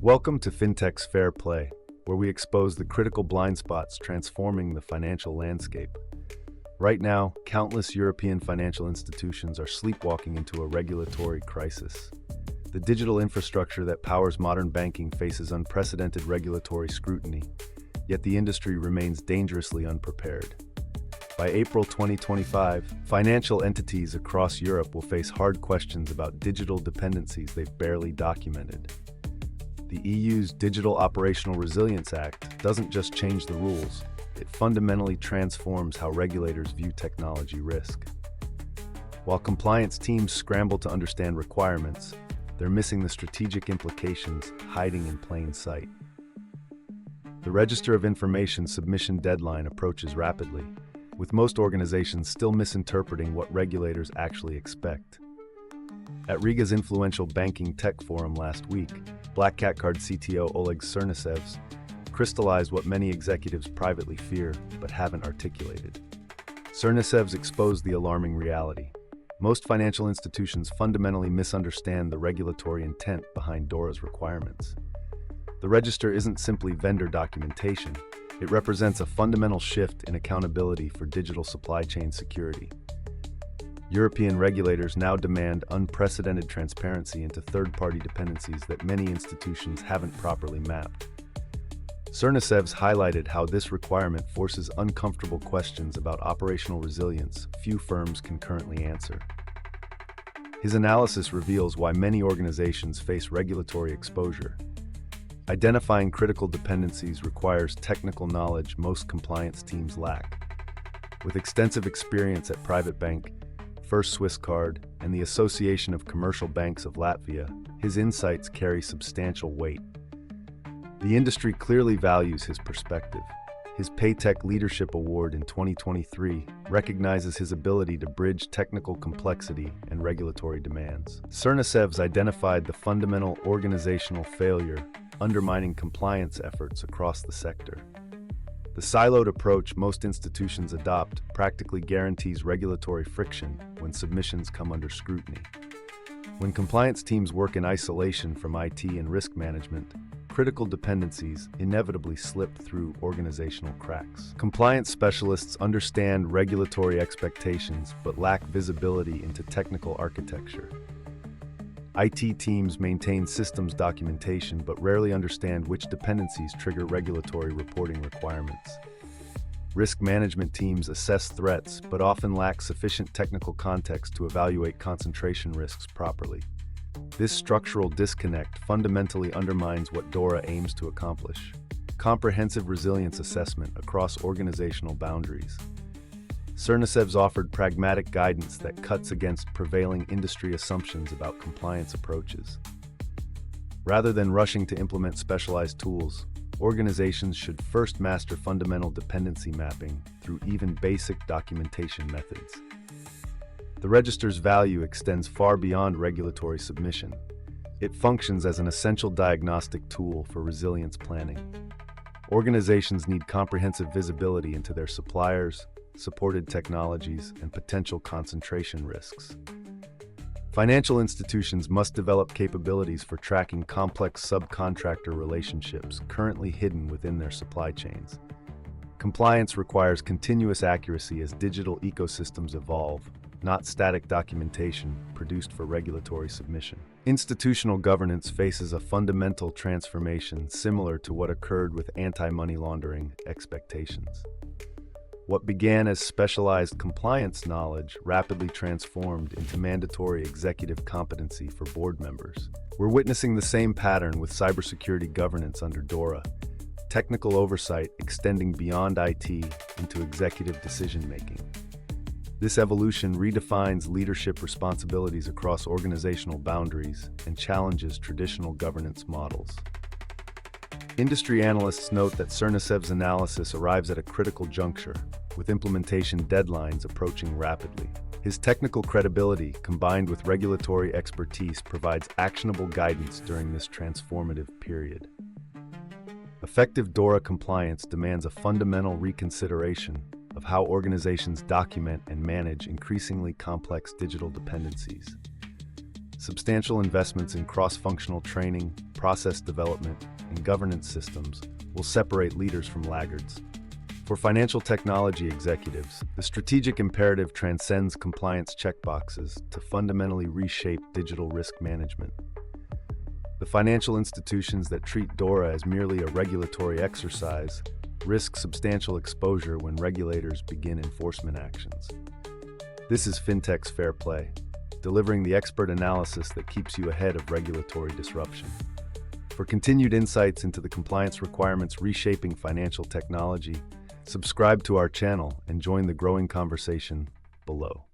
Welcome to Fintech's Fair Play, where we expose the critical blind spots transforming the financial landscape. Right now, countless European financial institutions are sleepwalking into a regulatory crisis. The digital infrastructure that powers modern banking faces unprecedented regulatory scrutiny, yet the industry remains dangerously unprepared. By April 2025, financial entities across Europe will face hard questions about digital dependencies they've barely documented. The EU's Digital Operational Resilience Act doesn't just change the rules, it fundamentally transforms how regulators view technology risk. While compliance teams scramble to understand requirements, they're missing the strategic implications hiding in plain sight. The Register of Information submission deadline approaches rapidly, with most organizations still misinterpreting what regulators actually expect. At Riga's influential banking tech forum last week, Blackcatcard CTO Olegs Cernisevs crystallized what many executives privately fear but haven't articulated. Cernisevs exposed the alarming reality. Most financial institutions fundamentally misunderstand the regulatory intent behind DORA's requirements. The register isn't simply vendor documentation, it represents a fundamental shift in accountability for digital supply chain security. European regulators now demand unprecedented transparency into third-party dependencies that many institutions haven't properly mapped. Cernisevs highlighted how this requirement forces uncomfortable questions about operational resilience few firms can currently answer. His analysis reveals why many organizations face regulatory exposure. Identifying critical dependencies requires technical knowledge most compliance teams lack. With extensive experience at Private Bank, First Swiss Card, and the Association of Commercial Banks of Latvia, his insights carry substantial weight. The industry clearly values his perspective. His Paytech Leadership Award in 2023 recognizes his ability to bridge technical complexity and regulatory demands. Cernisevs identified the fundamental organizational failure undermining compliance efforts across the sector. The siloed approach most institutions adopt practically guarantees regulatory friction when submissions come under scrutiny. When compliance teams work in isolation from IT and risk management, critical dependencies inevitably slip through organizational cracks. Compliance specialists understand regulatory expectations but lack visibility into technical architecture. IT teams maintain systems documentation but rarely understand which dependencies trigger regulatory reporting requirements. Risk management teams assess threats but often lack sufficient technical context to evaluate concentration risks properly. This structural disconnect fundamentally undermines what DORA aims to accomplish: comprehensive resilience assessment across organizational boundaries. Cernisevs offered pragmatic guidance that cuts against prevailing industry assumptions about compliance approaches. Rather than rushing to implement specialized tools, organizations should first master fundamental dependency mapping through even basic documentation methods. The register's value extends far beyond regulatory submission. It functions as an essential diagnostic tool for resilience planning. Organizations need comprehensive visibility into their suppliers, supported technologies, and potential concentration risks. Financial institutions must develop capabilities for tracking complex subcontractor relationships currently hidden within their supply chains. Compliance requires continuous accuracy as digital ecosystems evolve, not static documentation produced for regulatory submission. Institutional governance faces a fundamental transformation similar to what occurred with anti-money laundering expectations. What began as specialized compliance knowledge rapidly transformed into mandatory executive competency for board members. We're witnessing the same pattern with cybersecurity governance under DORA, technical oversight extending beyond IT into executive decision-making. This evolution redefines leadership responsibilities across organizational boundaries and challenges traditional governance models. Industry analysts note that Cernisevs' analysis arrives at a critical juncture, with implementation deadlines approaching rapidly. His technical credibility, combined with regulatory expertise, provides actionable guidance during this transformative period. Effective DORA compliance demands a fundamental reconsideration of how organizations document and manage increasingly complex digital dependencies. substantial investments in cross-functional training, process development, and governance systems will separate leaders from laggards. For financial technology executives, the strategic imperative transcends compliance checkboxes to fundamentally reshape digital risk management. The financial institutions that treat DORA as merely a regulatory exercise risk substantial exposure when regulators begin enforcement actions. This is Fintech's Fair Play, delivering the expert analysis that keeps you ahead of regulatory disruption. For continued insights into the compliance requirements reshaping financial technology, subscribe to our channel and join the growing conversation below.